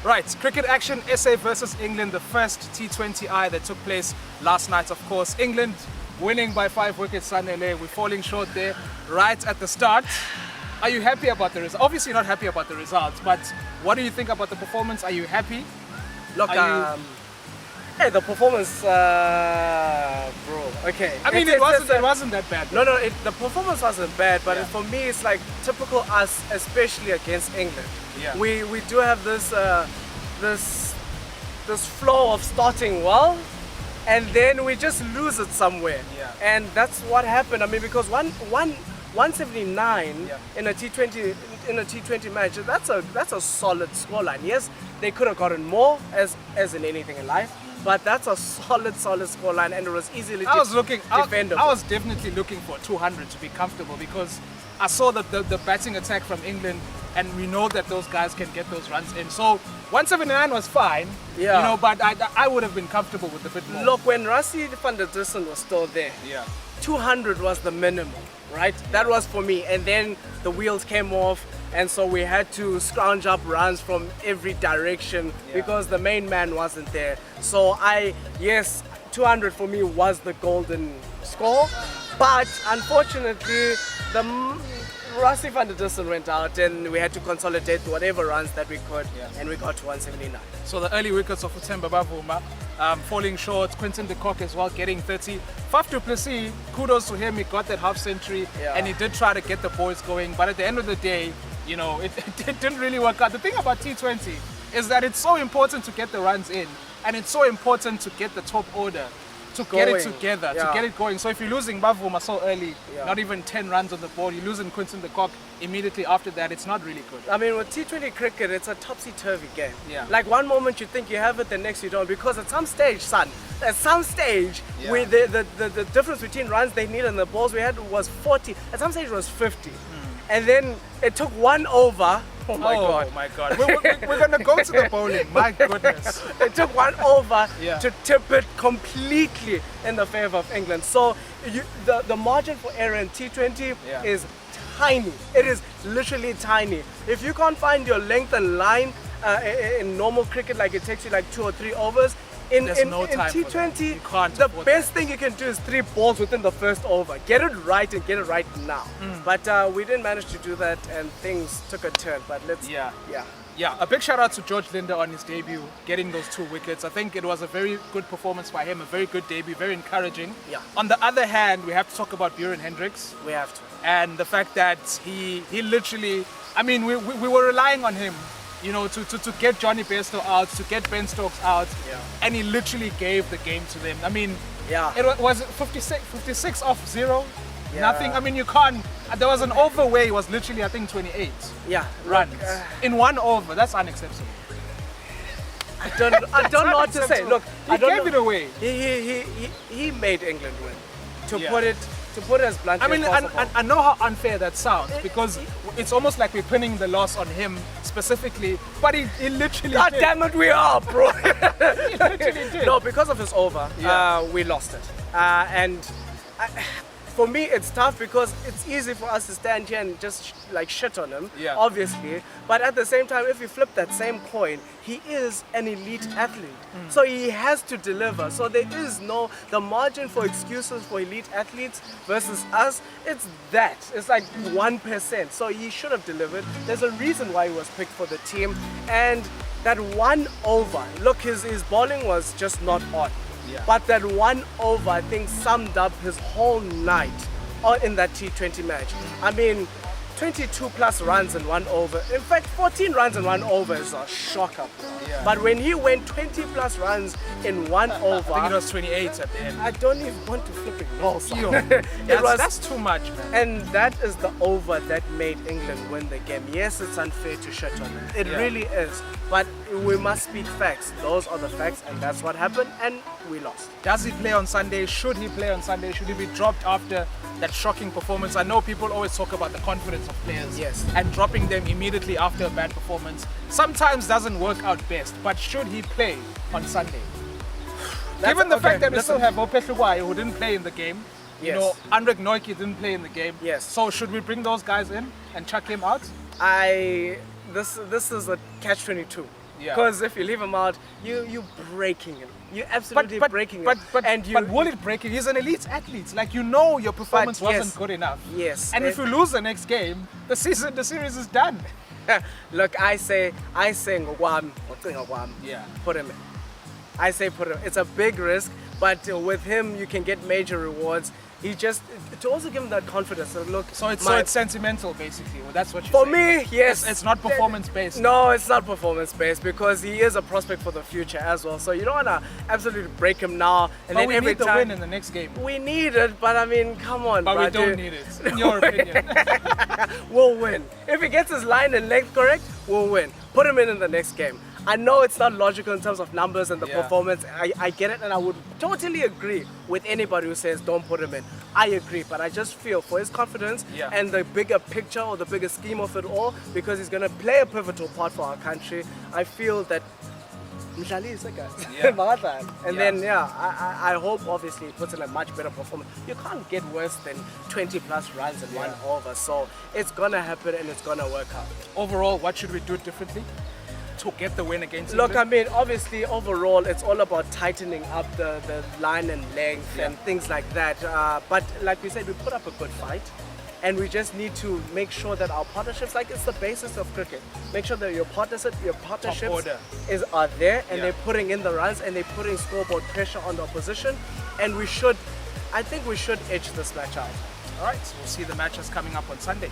Right, cricket action, SA versus England, the first T20i that took place last night, of course. England winning by 5 wickets, Sanele. We're falling short there right at the start. Are you happy about the result? Obviously not happy about the results, but what do you think about the performance? Are you happy? Look, hey, the performance, bro, okay. I mean, it wasn't that bad. No, the performance wasn't bad, but Yeah. for me, it's like typical us, especially against England. Yeah. We do have this this flow of starting well, and then we just lose it somewhere. Yeah. And that's what happened. I mean, because 179 Yeah. in a T20 match, that's a solid scoreline. Yes, they could have gotten more, as in anything in life, but that's a solid scoreline, and it was easily defendable. I was definitely looking for 200 to be comfortable, because I saw that the batting attack from England, and we know that those guys can get those runs in. So 179 was fine, Yeah. you know, but I would have been comfortable with a bit more. Look, when Rassie van der Dussen was still there, Yeah. 200 was the minimum, right? That was for me. And then the wheels came off, and so we had to scrounge up runs from every direction because the main man wasn't there. So yes, 200 for me was the golden score, but unfortunately, Rassie van der Dussen went out, and we had to consolidate whatever runs that we could, and we got to 179. So the early wickets of Utemba Bavuma falling short, Quinton de Kock as well getting 30. Faf du Plessis, kudos to him, he got that half century, and he did try to get the boys going, but at the end of the day, you know, it didn't really work out. The thing about T20 is that it's so important to get the runs in, and it's so important to get the top order, to get it together, to get it going. So if you're losing Bavuma so early, not even 10 runs on the board, you're losing Quinton de Kock immediately after that, it's not really good. I mean, with T20 cricket, it's a topsy-turvy game. Yeah. Like one moment you think you have it, the next you don't, because at some stage, son, at some stage, the difference between runs they need and the balls we had was 40. At some stage it was 50. And then it took 1 over. Oh my God. Oh my God. We're going to go to the bowling. My goodness. It took 1 over Yeah. to tip it completely in the favor of England. So the margin for error in T20 is tiny. It is literally tiny. If you can't find your length and line in normal cricket, like it takes you like 2 or 3 overs, in T20, the best thing you can do is 3 balls within the first over. Get it right and get it right now. But we didn't manage to do that, and things took a turn. But Yeah, a big shout out to George Linder on his debut, getting those 2 wickets. I think it was a very good performance by him, a very good debut, very encouraging. Yeah. On the other hand, we have to talk about Buren Hendricks. We have to. And the fact that he literally, I mean, we were relying on him, you know, to get Johnny Bairstow out, to get Ben Stokes out, and he literally gave the game to them. I mean, it was 56 off 0, nothing. I mean, you can't. There was an over where he was literally, I think, 28 runs in 1 over. That's unacceptable. I don't know what to say. Look, he gave it away. He made England win. To put it as bluntly I mean, as possible. I know how unfair that sounds, because it's almost like we're pinning the loss on him specifically, but he literally God did. damn it, we are, bro. He literally did. No, because of his over, we lost it. For me, it's tough because it's easy for us to stand here and just like shit on him, obviously. But at the same time, if you flip that same coin, he is an elite athlete. So he has to deliver. So there is the margin for excuses for elite athletes versus us, it's that. It's like 1%. So he should have delivered. There's a reason why he was picked for the team. And that 1 over, look, his bowling was just not on. But that 1 over, I think, summed up his whole night in that T20 match. I mean, 22 plus runs in 1 over. In fact, 14 runs in 1 over is a shocker. But when he went 20 plus runs in 1 over, I think it was 28 at the end. I don't even want to flip it. That's too much, man. And that is the over that made England win the game. Yes, it's unfair to shit on him. It really is. But we must speak facts. Those are the facts, and that's what happened, and we lost. Does he play on Sunday? Should he play on Sunday? Should he be dropped after that shocking performance? I know people always talk about the confidence of players and dropping them immediately after a bad performance. Sometimes doesn't work out best, but should he play on Sunday? Given the fact that we still have Opesluwayo who didn't play in the game, you know, Andrek Noiki didn't play in the game. So should we bring those guys in and chuck him out? This is a catch-22. Yeah. Because if you leave him out, you breaking him. You absolutely breaking him. But will it break him? He's an elite athlete. Like, you know your performance wasn't good enough. Yes. And if you lose the next game, the series is done. Look, I say ngokwami, Yeah. put him in. I say put him. It's a big risk, but with him you can get major rewards. He just to also give him that confidence. So look, so it's sentimental, basically. Well, that's what you for saying. me. Yes, it's not performance based. No, it's not performance based because he is a prospect for the future as well. So you don't wanna absolutely break him now and but then we every need the time win in the next game. we need it. But I mean, come on, But bro, we don't need it, in your opinion. We'll win if he gets his line and length correct. We'll win. Put him in the next game. I know it's not logical in terms of numbers and the performance. I get it, and I would totally agree with anybody who says don't put him in. I agree, but I just feel for his confidence and the bigger picture or the bigger scheme of it all, because he's going to play a pivotal part for our country, I feel that and then I hope obviously he puts in a much better performance. You can't get worse than 20 plus runs in 1 over, so it's gonna happen and it's gonna work out. Overall, what should we do differently to get the win against Look, England? I mean, obviously overall it's all about tightening up the line and length and things like that, but like we said, we put up a good fight. And we just need to make sure that our partnerships, like it's the basis of cricket, make sure that your partnerships are there and they're putting in the runs and they're putting scoreboard pressure on the opposition. And I think we should edge this match out. All right, so we'll see the matches coming up on Sunday.